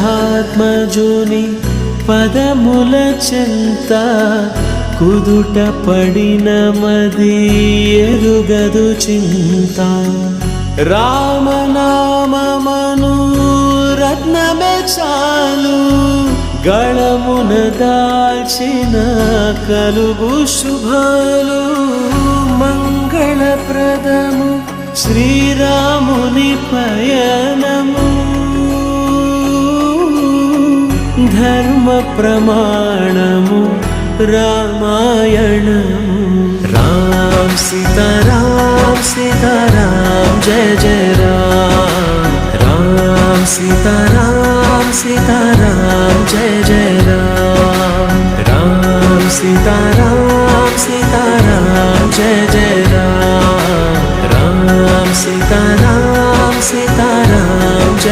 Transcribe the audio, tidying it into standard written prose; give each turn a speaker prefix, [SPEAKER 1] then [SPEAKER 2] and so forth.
[SPEAKER 1] దశరథాత్మజుని పదముల చెంత కుదుట పడిన మది ఎరుగదు చింత రామనామమను రత్నమే చాలు గళమున దాల్చిన కలుగు శుభాలు మంగళప్రదము శ్రీరాముని పయనము ధర్మ ప్రమాణము రామాయణము రామ సీతారాం సీతారాం జయ జయ రామ రామ సీతారాం సీతారాం జయ జయ రామ రామ సీతారాం సీతారాం జయ జయ రామ రామ సీతారాం